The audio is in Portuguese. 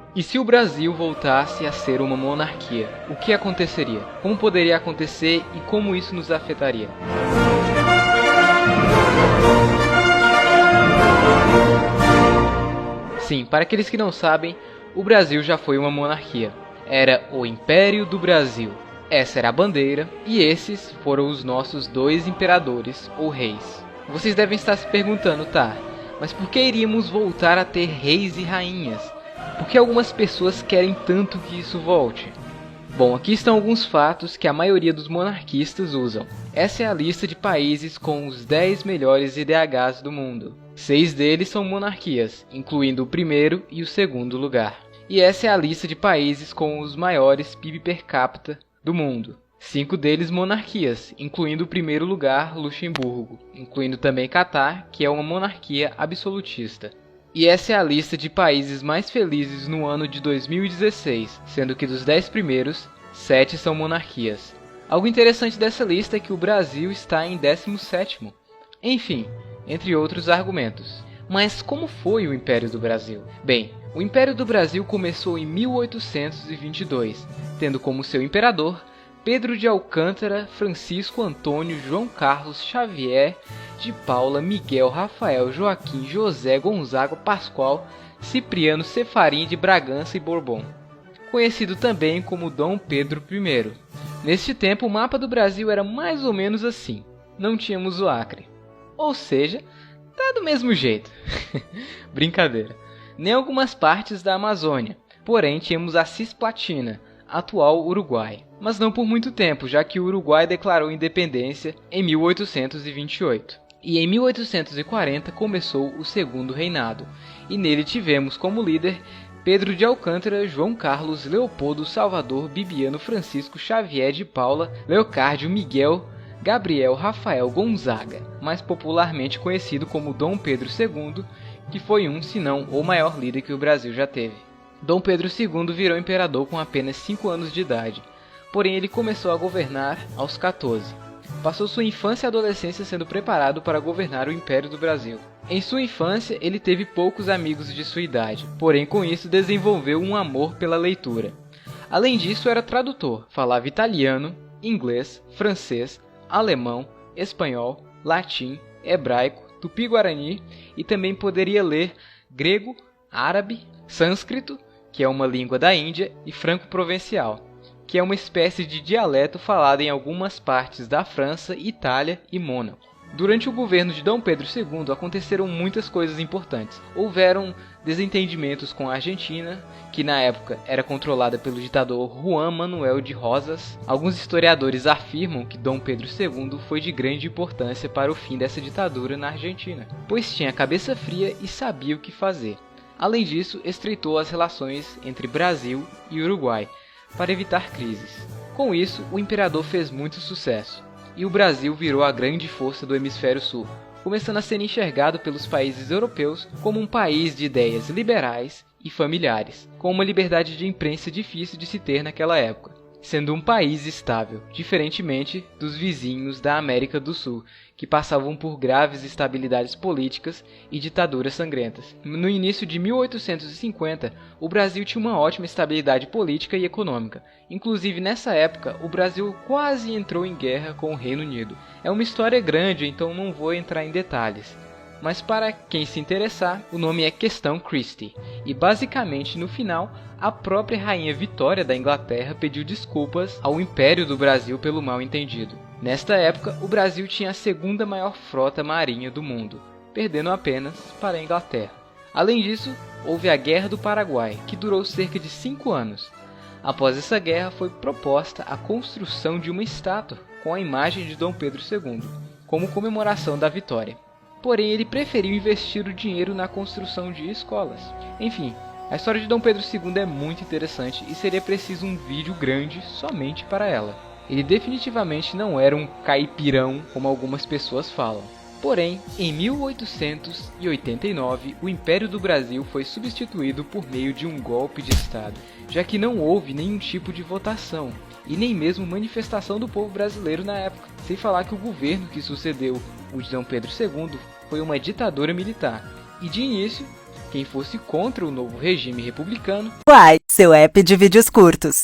E se o Brasil voltasse a ser uma monarquia, o que aconteceria? Como poderia acontecer e como isso nos afetaria? Sim, para aqueles que não sabem, o Brasil já foi uma monarquia. Era o Império do Brasil. Essa era a bandeira, e esses foram os nossos dois imperadores, ou reis. Vocês devem estar se perguntando, tá, mas por que iríamos voltar a ter reis e rainhas? Por que algumas pessoas querem tanto que isso volte? Bom, aqui estão alguns fatos que a maioria dos monarquistas usam. Essa é a lista de países com os 10 melhores IDHs do mundo. 6 deles são monarquias, incluindo o primeiro e o segundo lugar. E essa é a lista de países com os maiores PIB per capita do mundo. 5 deles monarquias, incluindo o primeiro lugar, Luxemburgo, incluindo também Catar, que é uma monarquia absolutista. E essa é a lista de países mais felizes no ano de 2016, sendo que dos 10 primeiros, 7 são monarquias. Algo interessante dessa lista é que o Brasil está em 17º. Enfim, entre outros argumentos. Mas como foi o Império do Brasil? Bem, o Império do Brasil começou em 1822, tendo como seu imperador Pedro de Alcântara, Francisco Antônio, João Carlos, Xavier de Paula, Miguel, Rafael, Joaquim, José, Gonzaga, Pascoal, Cipriano, Cefarim de Bragança e Bourbon, conhecido também como Dom Pedro I. Neste tempo, o mapa do Brasil era mais ou menos assim. Não tínhamos o Acre. Ou seja, tá do mesmo jeito. Brincadeira. Nem algumas partes da Amazônia. Porém, tínhamos a Cisplatina, atual Uruguai. Mas não por muito tempo, já que o Uruguai declarou independência em 1828. E em 1840 começou o Segundo Reinado, e nele tivemos como líder Pedro de Alcântara, João Carlos, Leopoldo, Salvador, Bibiano, Francisco, Xavier de Paula, Leocárdio, Miguel, Gabriel, Rafael Gonzaga, mais popularmente conhecido como Dom Pedro II, que foi se não o maior líder que o Brasil já teve. Dom Pedro II virou imperador com apenas 5 anos de idade, porém ele começou a governar aos 14. Passou sua infância e adolescência sendo preparado para governar o Império do Brasil. Em sua infância, ele teve poucos amigos de sua idade, porém com isso desenvolveu um amor pela leitura. Além disso, era tradutor, falava italiano, inglês, francês, alemão, espanhol, latim, hebraico, tupi-guarani e também poderia ler grego, árabe, sânscrito, que é uma língua da Índia, e franco-provencial, que é uma espécie de dialeto falado em algumas partes da França, Itália e Mônaco. Durante o governo de Dom Pedro II aconteceram muitas coisas importantes. Houveram desentendimentos com a Argentina, que na época era controlada pelo ditador Juan Manuel de Rosas. Alguns historiadores afirmam que Dom Pedro II foi de grande importância para o fim dessa ditadura na Argentina, pois tinha cabeça fria e sabia o que fazer. Além disso, estreitou as relações entre Brasil e Uruguai, para evitar crises. Com isso, o imperador fez muito sucesso, e o Brasil virou a grande força do hemisfério sul, começando a ser enxergado pelos países europeus como um país de ideias liberais e familiares, com uma liberdade de imprensa difícil de se ter naquela época, sendo um país estável, diferentemente dos vizinhos da América do Sul, que passavam por graves instabilidades políticas e ditaduras sangrentas. No início de 1850, o Brasil tinha uma ótima estabilidade política e econômica. Inclusive, nessa época, o Brasil quase entrou em guerra com o Reino Unido. É uma história grande, então não vou entrar em detalhes. Mas para quem se interessar, o nome é Questão Christie. E basicamente, no final, a própria Rainha Vitória da Inglaterra pediu desculpas ao Império do Brasil pelo mal-entendido. Nesta época, o Brasil tinha a segunda maior frota marinha do mundo, perdendo apenas para a Inglaterra. Além disso, houve a Guerra do Paraguai, que durou cerca de 5 anos. Após essa guerra, foi proposta a construção de uma estátua com a imagem de Dom Pedro II, como comemoração da vitória. Porém, ele preferiu investir o dinheiro na construção de escolas. Enfim, a história de Dom Pedro II é muito interessante e seria preciso um vídeo grande somente para ela. Ele definitivamente não era um caipirão como algumas pessoas falam. Porém, em 1889, o Império do Brasil foi substituído por meio de um golpe de Estado, já que não houve nenhum tipo de votação e nem mesmo manifestação do povo brasileiro na época. Sem falar que o governo que sucedeu o de Dom Pedro II foi uma ditadura militar. E de início, quem fosse contra o novo regime republicano. Uai, seu app de vídeos curtos.